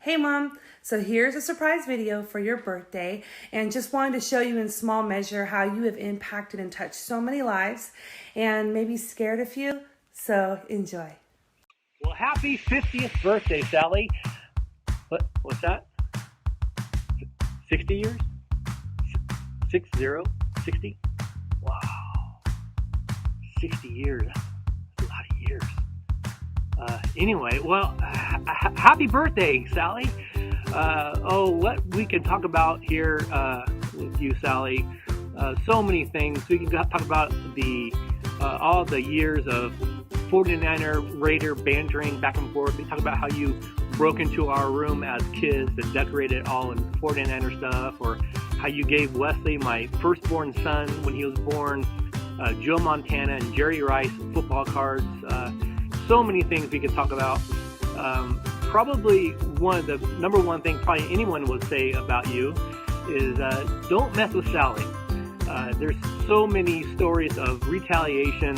Hey Mom, so here's a surprise video for your birthday and just wanted to show you in small measure how you have impacted and touched so many lives and maybe scared a few, so enjoy. Well, happy 50th birthday, Sally. What's that? 60 years? 60? Wow. 60 years. That's a lot of years. Anyway, well, happy birthday, Sally. What we can talk about here with you, Sally. So many things. We can talk about all the years of 49er Raider bantering back and forth. We talk about how you broke into our room as kids and decorated it all in 49er stuff, or how you gave Wesley, my firstborn son, when he was born, Joe Montana and Jerry Rice football cards. So many things we could talk about. Probably one of the number one thing probably anyone would say about you is don't mess with Sally. There's so many stories of retaliation,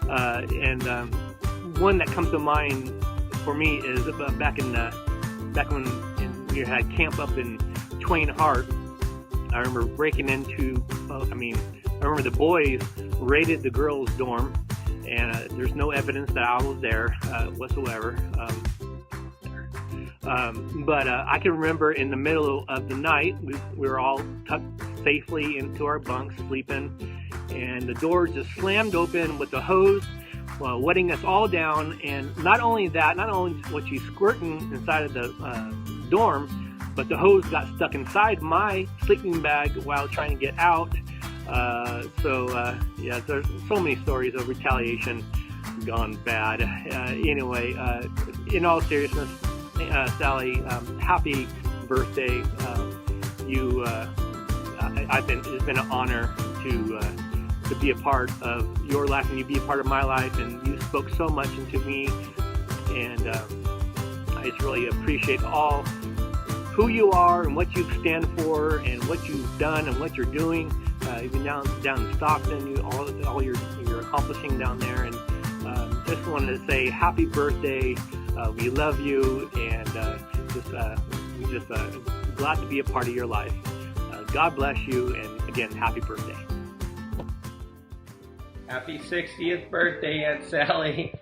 and one that comes to mind for me is back when we had camp up in Twain Harte. I remember breaking into. I remember the boys raided the girls' dorm, and there's no evidence that I was there whatsoever. But I can remember in the middle of the night, we were all tucked safely into our bunks, sleeping, and the door just slammed open with the hose, wetting us all down. And not only was she squirting inside of the dorm, but the hose got stuck inside my sleeping bag while trying to get out. There's so many stories of retaliation gone bad. Anyway, in all seriousness, Sally, happy birthday. It's been an honor to be a part of your life, and you be a part of my life, and you spoke so much into me, and I just really appreciate all who you are and what you stand for and what you've done and what you're doing, even down in Stockton, all you're accomplishing down there. And just wanted to say happy birthday. We love you, and we're just glad to be a part of your life. God bless you, and again, happy birthday. Happy 60th birthday, Aunt Sally.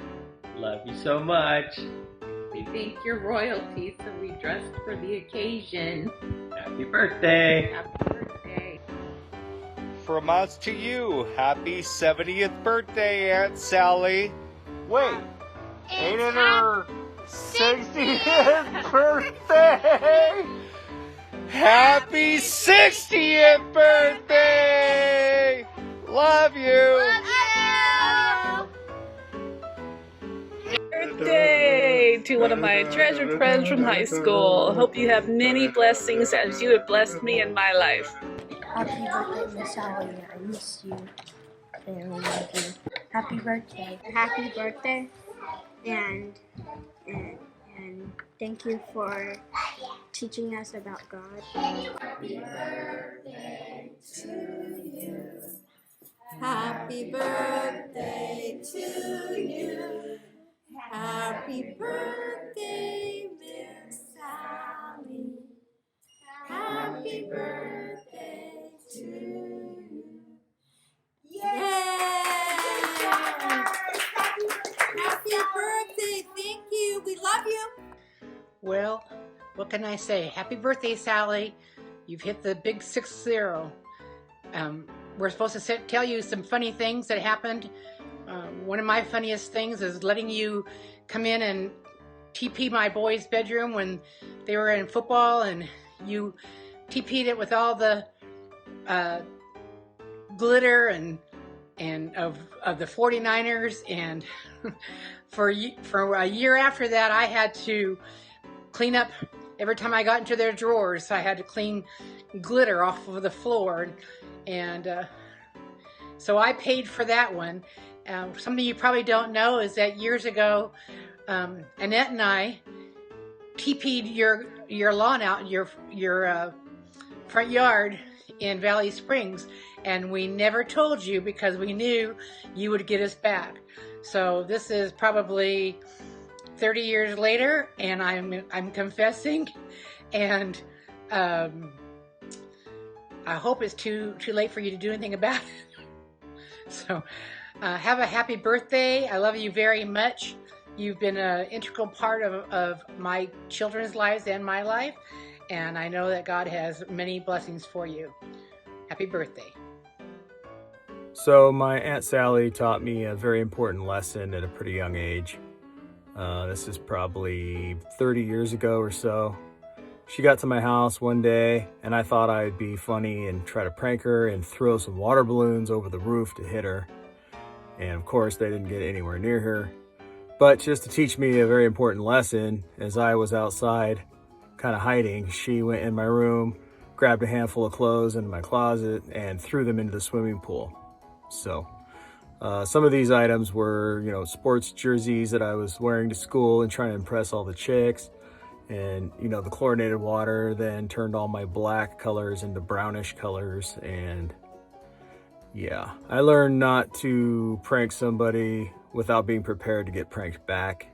Love you so much. We think you're royalty, so we dressed for the occasion. Happy birthday. Happy birthday. From us to you, happy 70th birthday, Aunt Sally. Wait, ain't it her 60th birthday? Happy 60th birthday! Love you! Birthday to one of my treasured friends from high school. Hope you have many blessings as you have blessed me in my life. Happy birthday, Miss Sally. I miss you. And I love you. Happy birthday. Happy birthday. And thank you for teaching us about God. Happy birthday to you. Happy birthday to you. Happy birthday, Miss Sally. Happy birthday to you. Yay! Happy birthday. Thank you. We love you. Well, what can I say? Happy birthday, Sally. You've hit the big 60. We're supposed to tell you some funny things that happened. One of my funniest things is letting you come in and TP my boys' bedroom when they were in football, and you TP'd it with all the glitter and of the 49ers, and for a year after that, I had to clean up every time I got into their drawers. I had to clean glitter off of the floor, and so I paid for that one. Something you probably don't know is that years ago, Annette and I TP'd your lawn out in your front yard in Valley Springs, and we never told you because we knew you would get us back. So this is probably 30 years later, and I'm confessing, and I hope it's too late for you to do anything about it. So have a happy birthday. I love you very much. You've been an integral part of my children's lives and my life, and I know that God has many blessings for you. Happy birthday. So my Aunt Sally taught me a very important lesson at a pretty young age. This is probably 30 years ago or so. She got to my house one day, and I thought I'd be funny and try to prank her and throw some water balloons over the roof to hit her. And of course, they didn't get anywhere near her. But just to teach me a very important lesson, as I was outside kind of hiding, she went in my room, grabbed a handful of clothes in my closet, and threw them into the swimming pool. So some of these items were, sports jerseys that I was wearing to school and trying to impress all the chicks. And, the chlorinated water then turned all my black colors into brownish colors. And yeah, I learned not to prank somebody without being prepared to get pranked back.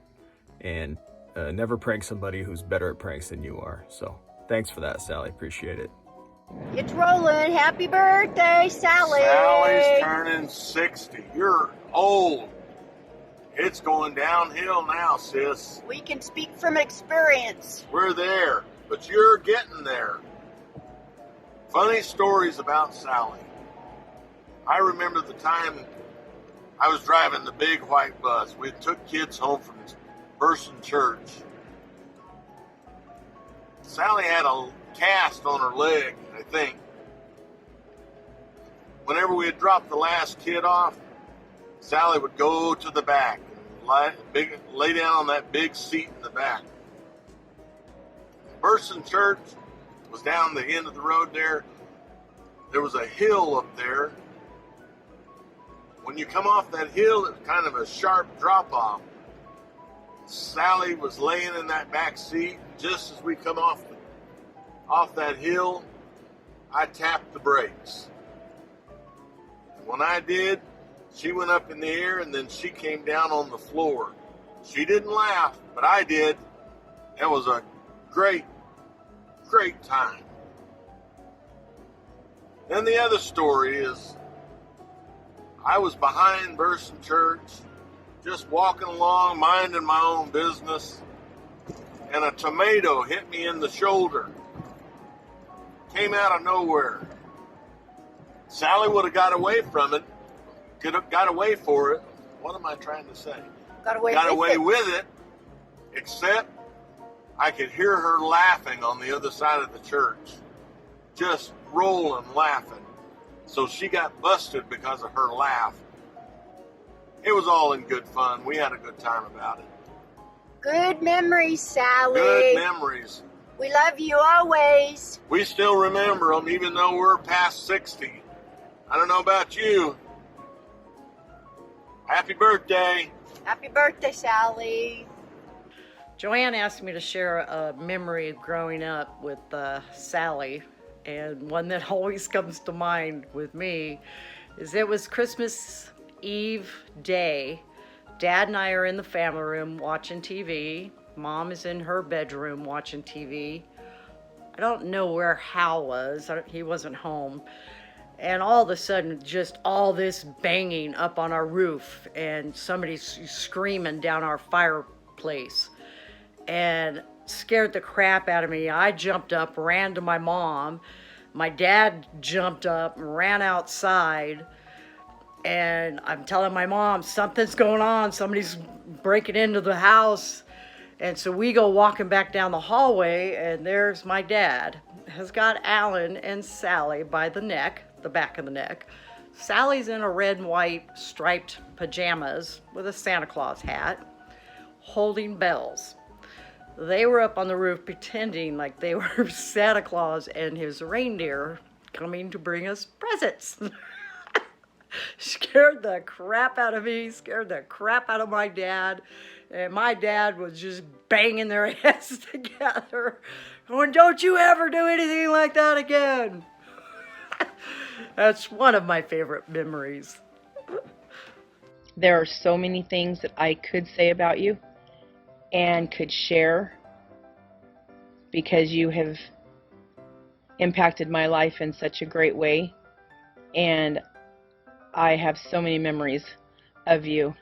And never prank somebody who's better at pranks than you are. So thanks for that, Sally. Appreciate it. It's rolling. Happy birthday, Sally. Sally's turning 60. You're old. It's going downhill now, sis. We can speak from experience. We're there, but you're getting there. Funny stories about Sally. I remember the time I was driving the big white bus. We took kids home from Burson Church. Sally had a cast on her leg, I think. Whenever we had dropped the last kid off, Sally would go to the back and lay down on that big seat in the back. Burson Church was down the end of the road there. There was a hill up there. When you come off that hill, it was kind of a sharp drop off. Sally was laying in that back seat. Just as we come off that hill, I tapped the brakes. When I did, she went up in the air and then she came down on the floor. She didn't laugh, but I did. That was a great, great time. Then the other story is I was behind Burson Church, just walking along, minding my own business, and a tomato hit me in the shoulder. Came out of nowhere. Sally would have got away from it, could have got away for it. What am I trying to say? Got away with it, except I could hear her laughing on the other side of the church, just rolling laughing. So she got busted because of her laugh. It was all in good fun. We had a good time about it. Good memories, Sally. Good memories. We love you always. We still remember them, even though we're past 60. I don't know about you. Happy birthday. Happy birthday, Sally. Joanne asked me to share a memory of growing up with Sally, and one that always comes to mind with me is it was Christmas Eve day. Dad and I are in the family room watching TV. Mom is in her bedroom watching TV. I don't know where Hal was. He wasn't home. And all of a sudden, just all this banging up on our roof and somebody's screaming down our fireplace. And scared the crap out of me. I jumped up, ran to my mom. My dad jumped up and ran outside. And I'm telling my mom, something's going on. Somebody's breaking into the house. And so we go walking back down the hallway, and there's my dad. Has got Alan and Sally by the neck, the back of the neck. Sally's in a red and white striped pajamas with a Santa Claus hat, holding bells. They were up on the roof pretending like they were Santa Claus and his reindeer coming to bring us presents. Scared the crap out of me, scared the crap out of my dad. And my dad was just banging their heads together. Going, don't you ever do anything like that again. That's one of my favorite memories. There are so many things that I could say about you, and could share, because you have impacted my life in such a great way, and I have so many memories of you.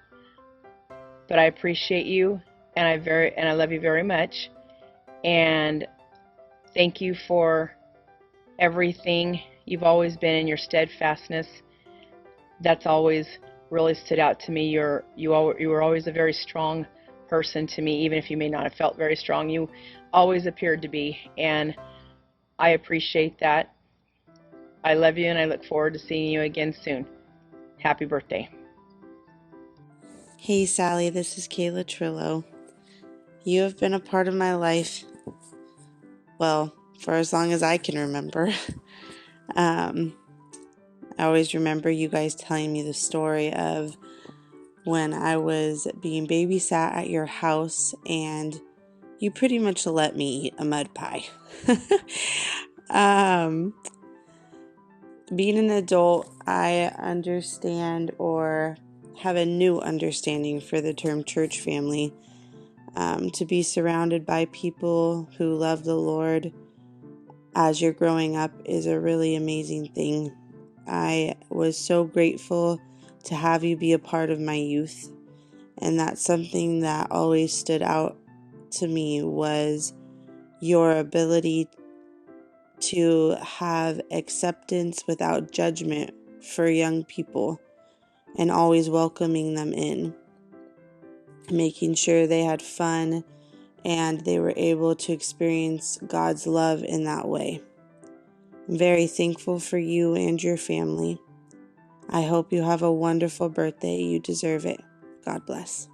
But I appreciate you, and I love you very much, and thank you for everything. You've always been in your steadfastness. That's always really stood out to me. You were always a very strong person to me, even if you may not have felt very strong. You always appeared to be, and I appreciate that. I love you, and I look forward to seeing you again soon. Happy birthday. Hey Sally, this is Kayla Trillo. You have been a part of my life, well, for as long as I can remember. I always remember you guys telling me the story of when I was being babysat at your house and you pretty much let me eat a mud pie. Being an adult, I understand, or have a new understanding for the term church family. To be surrounded by people who love the Lord as you're growing up is a really amazing thing. I was so grateful to have you be a part of my youth, and that's something that always stood out to me, was your ability to have acceptance without judgment for young people and always welcoming them in, making sure they had fun and they were able to experience God's love in that way. I'm very thankful for you and your family. I hope you have a wonderful birthday. You deserve it. God bless.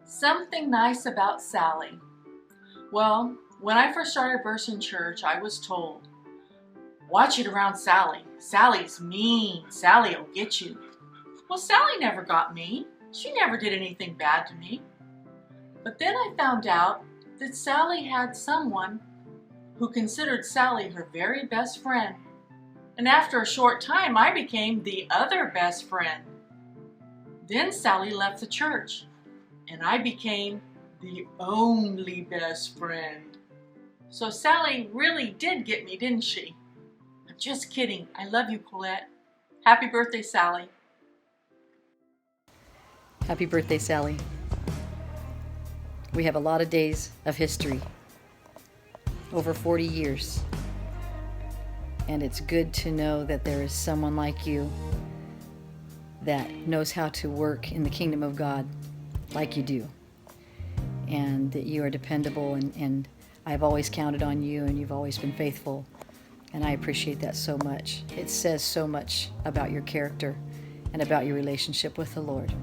Something nice about Sally. Well, when I first started Burson Church, I was told, watch it around Sally. Sally's mean. Sally will get you. Well, Sally never got me. She never did anything bad to me. But then I found out that Sally had someone who considered Sally her very best friend. And after a short time, I became the other best friend. Then Sally left the church, and I became the only best friend. So Sally really did get me, didn't she? I'm just kidding. I love you, Colette. Happy birthday, Sally. Happy birthday, Sally. We have a lot of days of history, over 40 years. And it's good to know that there is someone like you that knows how to work in the kingdom of God like you do. And that you are dependable, and I've always counted on you, and you've always been faithful. And I appreciate that so much. It says so much about your character and about your relationship with the Lord.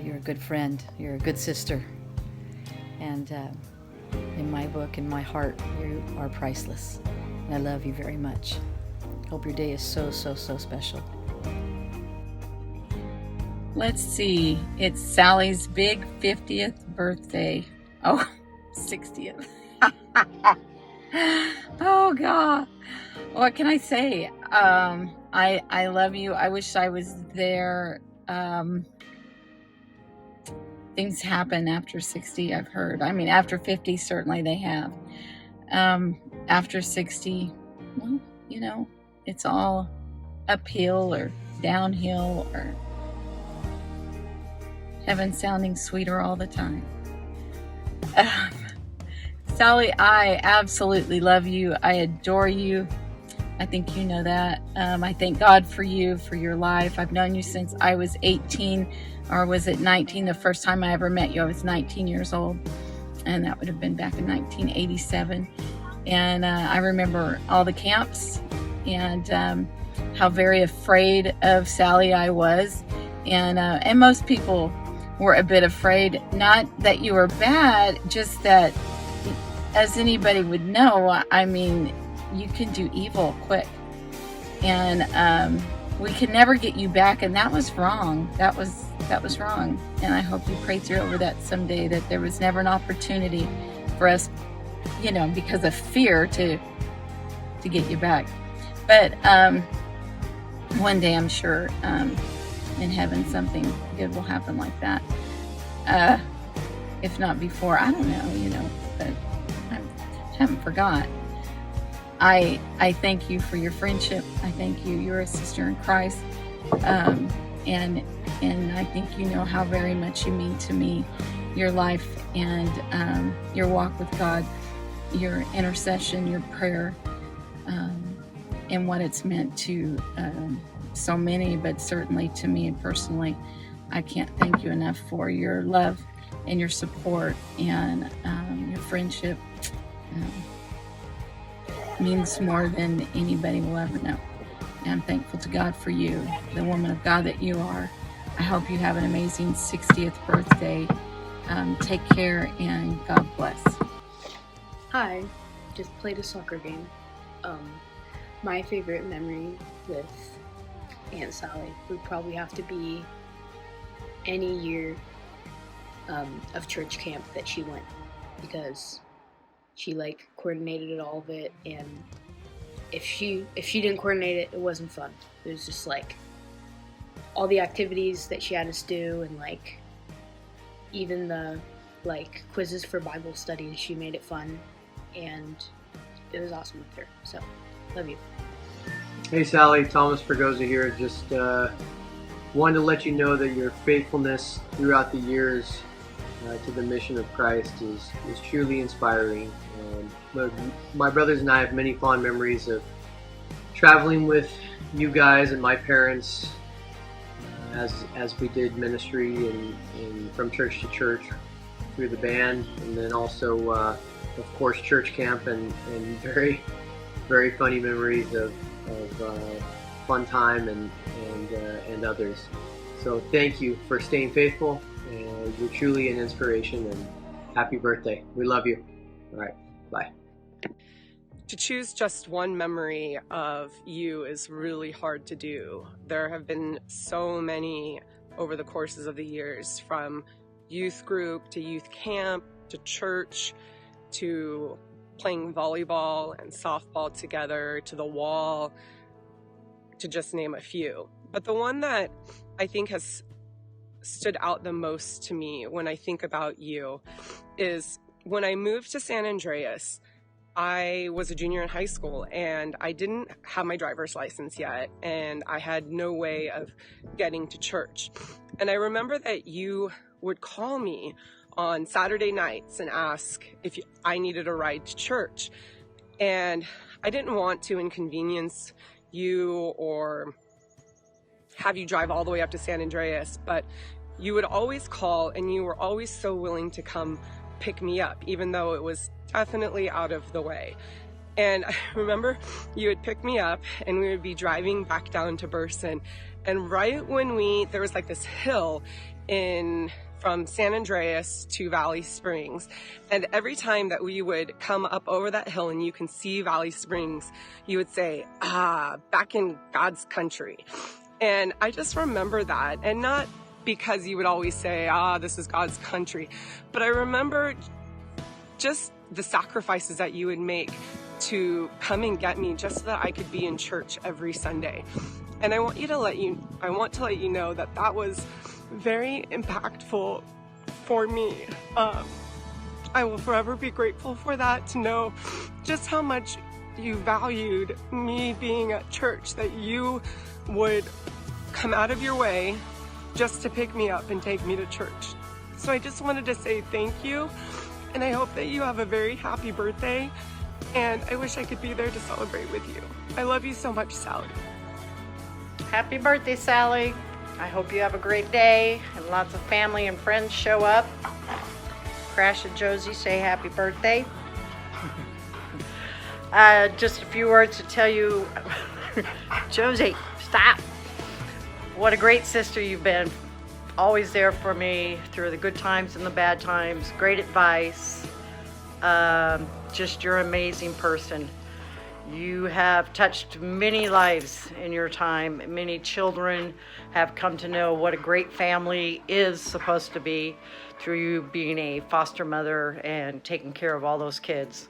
You're a good friend. You're a good sister. And in my book, in my heart, you are priceless. And I love you very much. Hope your day is so, so, so special. Let's see. It's Sally's big 50th birthday. Oh, 60th. Oh, God. What can I say? I love you. I wish I was there. Things happen after 60, I've heard. I mean, after 50, certainly they have. After 60, well, you know, it's all uphill or downhill, or heaven sounding sweeter all the time. Sally, I absolutely love you. I adore you. I think you know that. I thank God for you, for your life. I've known you since I was 18, or was it 19? The first time I ever met you, I was 19 years old. And that would have been back in 1987. And I remember all the camps and how very afraid of Sally I was. And most people were a bit afraid. Not that you were bad, just that, as anybody would know, I mean, you can do evil quick. And we could never get you back, and that was wrong. That was wrong. And I hope you pray through over that someday, that there was never an opportunity for us, you know, because of fear to get you back. But one day I'm sure in heaven something good will happen like that. if not before. I don't know, but I haven't forgot. I thank you for your friendship. I thank you. You're a sister in Christ. And I think you know how very much you mean to me, your life and your walk with God, your intercession, your prayer, and what it's meant to so many, but certainly to me personally. I can't thank you enough for your love and your support and your friendship. Means more than anybody will ever know. And I'm thankful to God for you, the woman of God that you are. I hope you have an amazing 60th birthday. Take care and God bless. Hi, just played a soccer game. My favorite memory with Aunt Sally would probably have to be any year of church camp that she went, because she coordinated all of it, and if she didn't coordinate it, it wasn't fun. It was just all the activities that she had us do, and even the quizzes for Bible studies, she made it fun, and it was awesome with her. So, love you. Hey Sally, Thomas Fregosa here. Just wanted to let you know that your faithfulness throughout the years to the mission of Christ is truly inspiring. My brothers and I have many fond memories of traveling with you guys and my parents as we did ministry and from church to church through the band, and then also of course church camp and very, very funny memories of fun time and others. So thank you for staying faithful, and you're truly an inspiration, and happy birthday. We love you. All right, bye. To choose just one memory of you is really hard to do. There have been so many over the courses of the years, from youth group to youth camp to church to playing volleyball and softball together to the wall, to just name a few. But the one that I think has stood out the most to me when I think about you is when I moved to San Andreas. I was a junior in high school, and I didn't have my driver's license yet, and I had no way of getting to church. And I remember that you would call me on Saturday nights and ask if I needed a ride to church. And I didn't want to inconvenience you or have you drive all the way up to San Andreas, but you would always call, and you were always so willing to come pick me up, even though it was definitely out of the way. And I remember you would pick me up and we would be driving back down to Burson, and right when there was this hill from San Andreas to Valley Springs, and every time that we would come up over that hill and you can see Valley Springs, you would say, back in God's country. And I just remember that, and not because you would always say, this is God's country, but I remember just the sacrifices that you would make to come and get me just so that I could be in church every Sunday. And I want to let you know that that was very impactful for me. I will forever be grateful for that, to know just how much you valued me being at church, that you would come out of your way just to pick me up and take me to church. So I just wanted to say thank you, and I hope that you have a very happy birthday, and I wish I could be there to celebrate with you. I love you so much, Sally. Happy birthday, Sally. I hope you have a great day and lots of family and friends show up. Crash and Josie say happy birthday. Just a few words to tell you, Josie, stop. What a great sister you've been. Always there for me through the good times and the bad times. Great advice. Just you're an amazing person. You have touched many lives in your time. Many children have come to know what a great family is supposed to be through you being a foster mother and taking care of all those kids.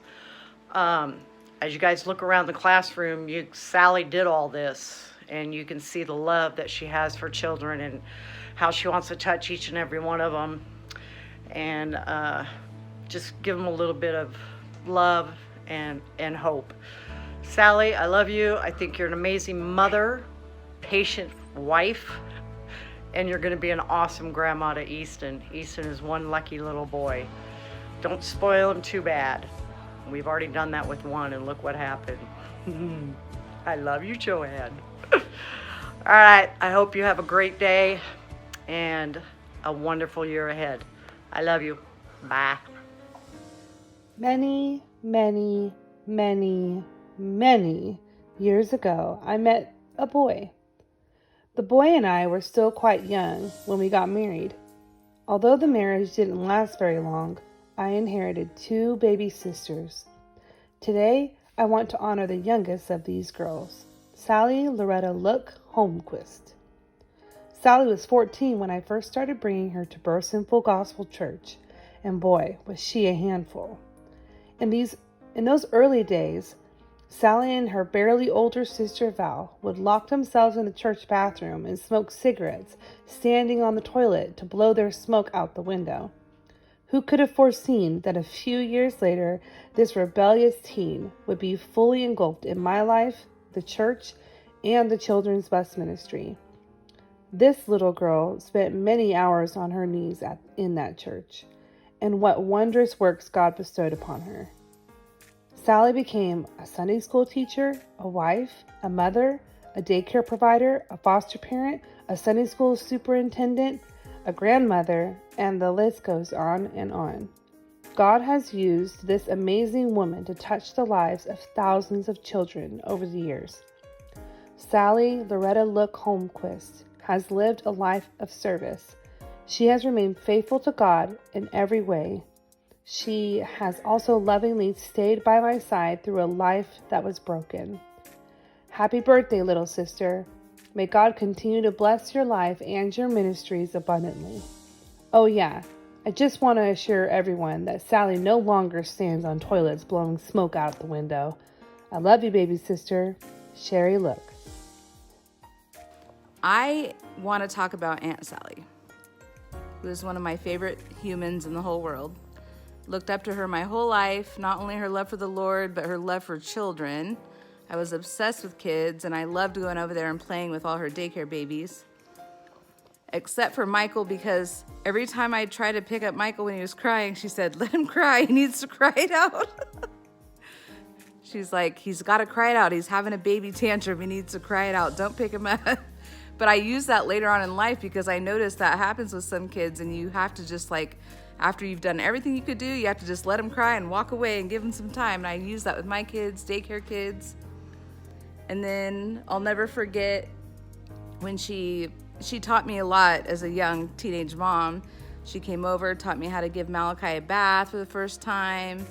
As you guys look around the classroom, Sally did all this, and you can see the love that she has for children and how she wants to touch each and every one of them. and just give them a little bit of love and hope. Sally, I love you. I think you're an amazing mother, patient wife, and you're going to be an awesome grandma to Easton. Easton is one lucky little boy. Don't spoil him too bad. We've already done that with one, and look what happened. I love you, Joanne. All right, I hope you have a great day and a wonderful year ahead. I love you. Bye. Many, many, many, many years ago, I met a boy. The boy and I were still quite young when we got married. Although the marriage didn't last very long, I inherited 2 baby sisters. Today, I want to honor the youngest of these girls, Sally Loretta Look Holmquist. Sally was 14 when I first started bringing her to Burson Full Gospel Church, and boy, was she a handful. In those early days, Sally and her barely older sister Val would lock themselves in the church bathroom and smoke cigarettes, standing on the toilet to blow their smoke out the window. Who could have foreseen that a few years later, this rebellious teen would be fully engulfed in my life, the church, and the children's bus ministry? This little girl spent many hours on her knees in that church, and what wondrous works God bestowed upon her. Sally became a Sunday school teacher, a wife, a mother, a daycare provider, a foster parent, a Sunday school superintendent, a grandmother, and the list goes on and on. God has used this amazing woman to touch the lives of thousands of children over the years. Sally Loretta Look Holmquist has lived a life of service. She has remained faithful to God in every way. She has also lovingly stayed by my side through a life that was broken. Happy birthday, little sister. May God continue to bless your life and your ministries abundantly. Oh yeah, I just want to assure everyone that Sally no longer stands on toilets blowing smoke out the window. I love you, baby sister. Sherry Look. I want to talk about Aunt Sally, who is one of my favorite humans in the whole world. Looked up to her my whole life, not only her love for the Lord, but her love for children. I was obsessed with kids, and I loved going over there and playing with all her daycare babies. Except for Michael, because every time I tried to pick up Michael when he was crying, she said, "Let him cry, he needs to cry it out." She's like, he's got to cry it out. He's having a baby tantrum, he needs to cry it out. Don't pick him up. But I used that later on in life because I noticed that happens with some kids, and you have to just after you've done everything you could do, you have to just let them cry and walk away and give them some time. And I use that with my kids, daycare kids. And then I'll never forget when she taught me a lot as a young teenage mom. She came over, taught me how to give Malachi a bath for the first time,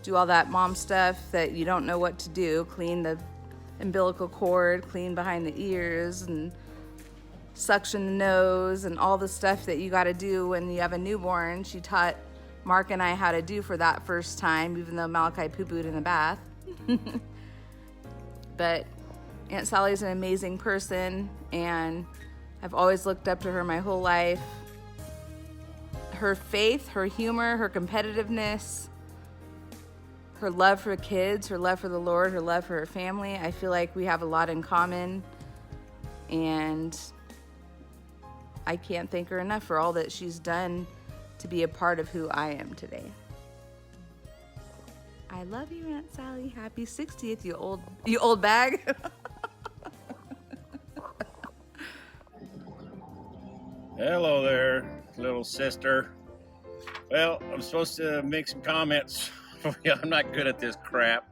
do all that mom stuff that you don't know what to do, clean the umbilical cord, clean behind the ears, and suction the nose, and all the stuff that you got to do when you have a newborn. She taught Mark and I how to do for that first time, even though Malachi poo-pooed in the bath. But Aunt Sally's an amazing person, and I've always looked up to her my whole life. Her faith, her humor, her competitiveness, her love for kids, her love for the Lord, her love for her family. I feel like we have a lot in common, and I can't thank her enough for all that she's done to be a part of who I am today. I love you, Aunt Sally. Happy 60th, you old bag. Hello there, little sister. Well, I'm supposed to make some comments. I'm not good at this crap.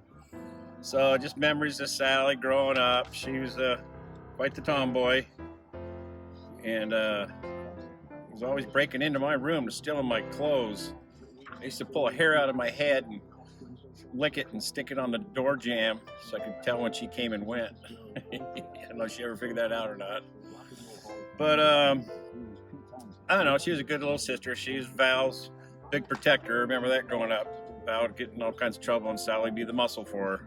So just memories of Sally growing up. She was quite the tomboy. And was always breaking into my room to stealing my clothes. I used to pull a hair out of my head and lick it and stick it on the door jamb so I could tell when she came and went. I don't know if she ever figured that out or not. But I don't know, she was a good little sister. She was Val's big protector. Remember that growing up. Val would get in all kinds of trouble and Sally would be the muscle for her.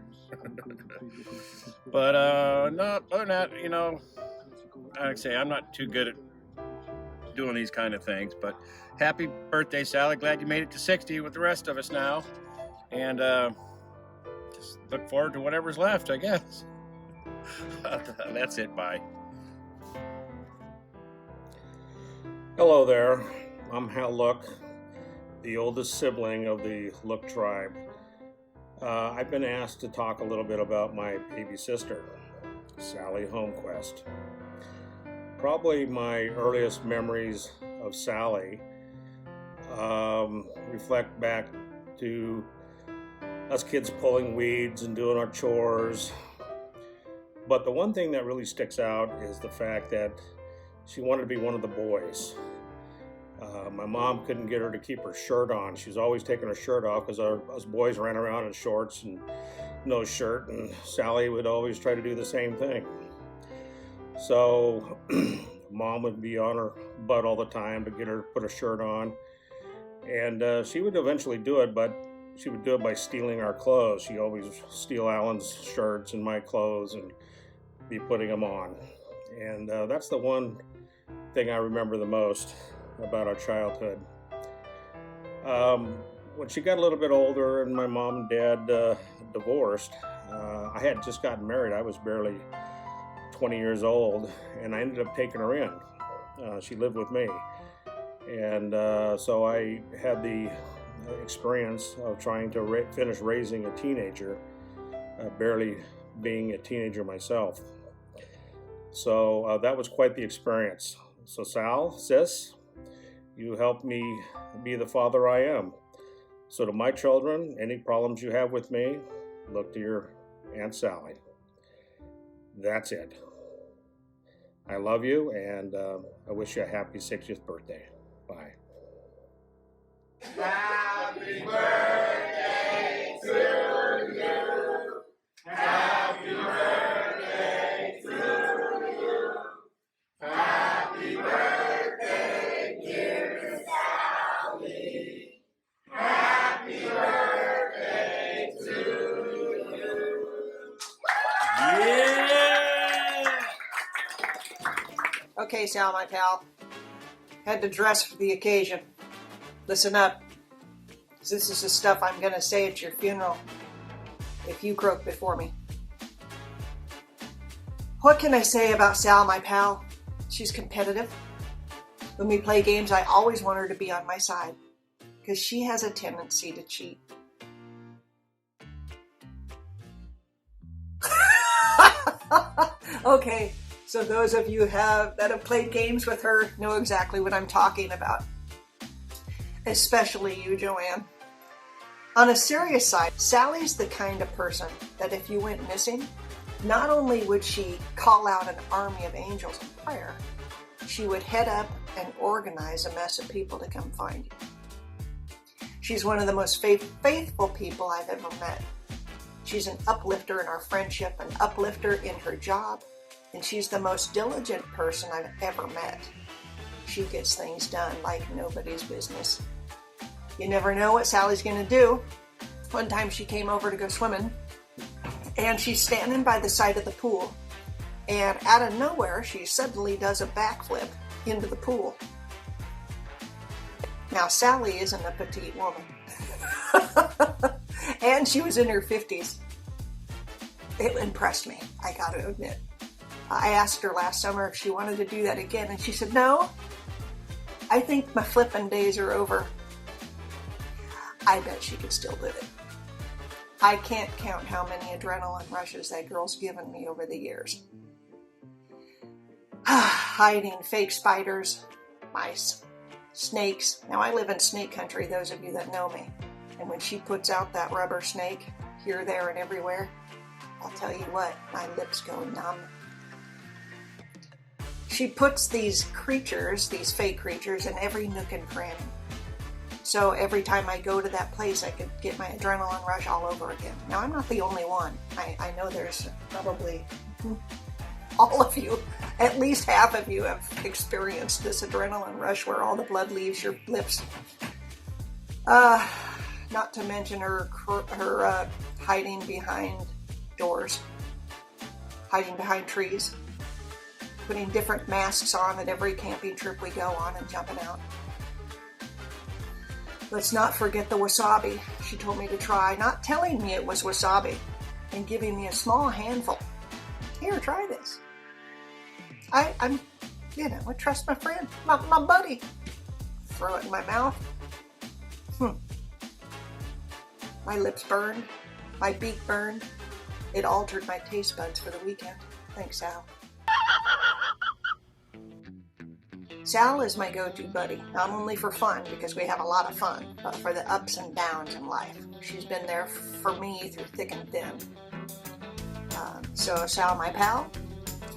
But no, other than that, you know, like I say, I'm not too good at doing these kind of things. But happy birthday, Sally. Glad you made it to 60 with the rest of us now. And just look forward to whatever's left, I guess. That's it. Bye. Hello there. I'm Hal Look, the oldest sibling of the Look tribe. I've been asked to talk a little bit about my baby sister, Sally Holmquist. Probably my earliest memories of Sally reflect back to us kids pulling weeds and doing our chores. But the one thing that really sticks out is the fact that she wanted to be one of the boys. My mom couldn't get her to keep her shirt on. She was always taking her shirt off because us boys ran around in shorts and no shirt, and Sally would always try to do the same thing. So Mom would be on her butt all the time to get her to put a shirt on. And she would eventually do it, but she would do it by stealing our clothes. She'd always steal Alan's shirts and my clothes and be putting them on. And that's the one thing I remember the most about our childhood. When she got a little bit older and my mom and dad divorced, I had just gotten married. I was barely 20 years old, and I ended up taking her in. She lived with me. And so I had the experience of trying to finish raising a teenager, barely being a teenager myself. So that was quite the experience. So Sal, sis, you helped me be the father I am. So to my children, any problems you have with me, look to your Aunt Sally. That's it. I love you, and I wish you a happy 60th birthday. Bye. Happy birthday to you. Happy birthday to you. Happy birthday, dear Sally. Happy birthday to you. Yeah! Okay, Sal, my pal. Had to dress for the occasion. Listen up. This is the stuff I'm going to say at your funeral if you croak before me. What can I say about Sal, my pal? She's competitive. When we play games, I always want her to be on my side because she has a tendency to cheat. Okay, so those of you that have played games with her know exactly what I'm talking about. Especially you, Joanne. On a serious side, Sally's the kind of person that if you went missing, not only would she call out an army of angels in prayer, she would head up and organize a mess of people to come find you. She's one of the most faithful people I've ever met. She's an uplifter in our friendship, an uplifter in her job, and she's the most diligent person I've ever met. She gets things done like nobody's business. You never know what Sally's going to do. One time she came over to go swimming, and she's standing by the side of the pool, and out of nowhere, she suddenly does a backflip into the pool. Now, Sally isn't a petite woman, and she was in her 50s. It impressed me, I gotta admit. I asked her last summer if she wanted to do that again, and she said, no, I think my flipping days are over. I bet she could still do it. I can't count how many adrenaline rushes that girl's given me over the years. Hiding fake spiders, mice, snakes. Now I live in snake country, those of you that know me. And when she puts out that rubber snake, here, there, and everywhere, I'll tell you what, my lips go numb. She puts these creatures, these fake creatures, in every nook and cranny. So every time I go to that place, I could get my adrenaline rush all over again. Now, I'm not the only one. I know there's probably all of you, at least half of you have experienced this adrenaline rush where all the blood leaves your lips. Not to mention her hiding behind doors, hiding behind trees, putting different masks on at every camping trip we go on and jumping out. Let's not forget the wasabi she told me to try, not telling me it was wasabi and giving me a small handful. Here, try this. I trust my friend, my buddy. Throw it in my mouth. My lips burned, my beak burned. It altered my taste buds for the weekend. Thanks, Sal. Sal is my go-to buddy, not only for fun, because we have a lot of fun, but for the ups and downs in life. She's been there for me through thick and thin. So Sal, my pal,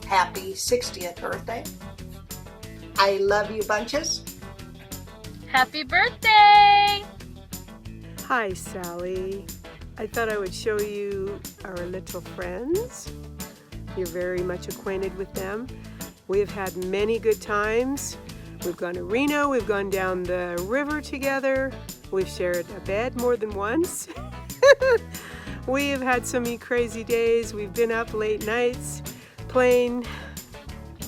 happy 60th birthday. I love you bunches. Happy birthday! Hi, Sally. I thought I would show you our little friends. You're very much acquainted with them. We have had many good times. We've gone to Reno, we've gone down the river together. We've shared a bed more than once. We have had so many crazy days. We've been up late nights playing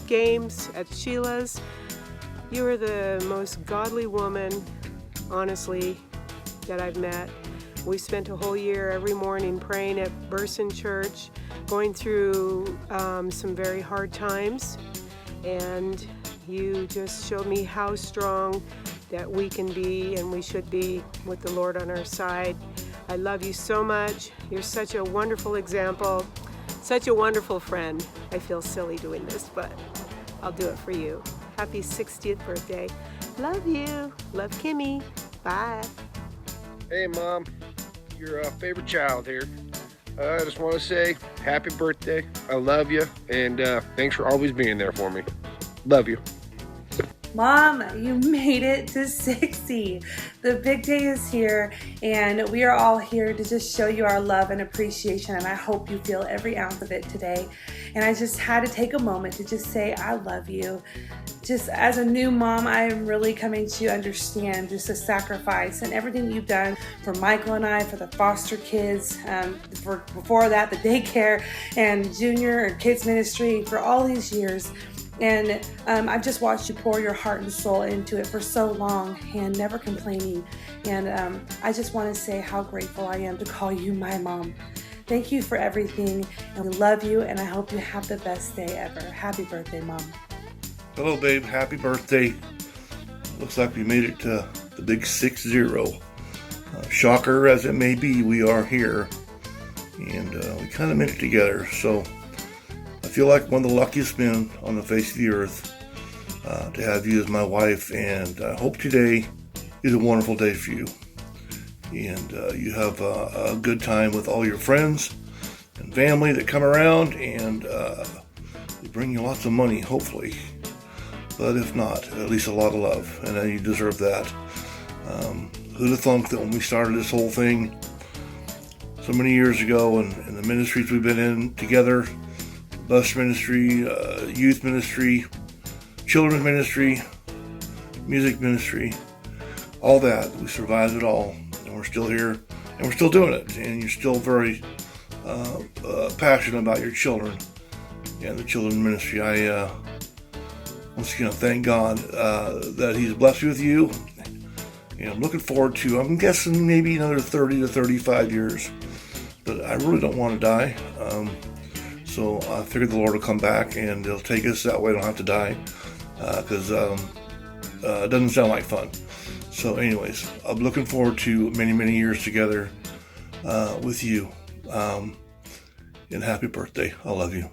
games at Sheila's. You are the most godly woman, honestly, that I've met. We spent a whole year every morning praying at Burson Church, going through some very hard times, and you just showed me how strong that we can be and we should be with the Lord on our side. I love you so much. You're such a wonderful example, such a wonderful friend. I feel silly doing this, but I'll do it for you. Happy 60th birthday. Love you. Love, Kimmy. Bye. Hey, Mom. Your favorite child here. I just want to say happy birthday. I love you, and thanks for always being there for me. Love you. Mom, you made it to 60. The big day is here, and we are all here to just show you our love and appreciation, and I hope you feel every ounce of it today. And I just had to take a moment to just say I love you. Just as a new mom, I am really coming to understand just the sacrifice and everything you've done for Michael and I, for the foster kids, for before that, the daycare and junior and kids ministry, for all these years. And I've just watched you pour your heart and soul into it for so long and never complaining. And I just want to say how grateful I am to call you my mom. Thank you for everything, and we love you, and I hope you have the best day ever. Happy birthday, Mom. Hello, babe. Happy birthday. Looks like we made it to the big 6-0. Shocker as it may be, we are here, and we kind of made it together. So I feel like one of the luckiest men on the face of the earth to have you as my wife, and I hope today is a wonderful day for you. And you have a good time with all your friends and family that come around, and they bring you lots of money, hopefully. But if not, at least a lot of love, and you deserve that. Who'd have thunk that when we started this whole thing so many years ago, and the ministries we've been in together, bus ministry, youth ministry, children's ministry, music ministry, all that, we survived it all, and we're still here, and we're still doing it, and you're still very passionate about your children and the children's ministry. I once again thank God that He's blessed me with you, and I'm looking forward to, I'm guessing, maybe another 30 to 35 years, but I really don't want to die. So I figured the Lord will come back and He'll take us that way. I don't have to die, because it doesn't sound like fun. So anyways, I'm looking forward to many, many years together with you. And happy birthday. I love you.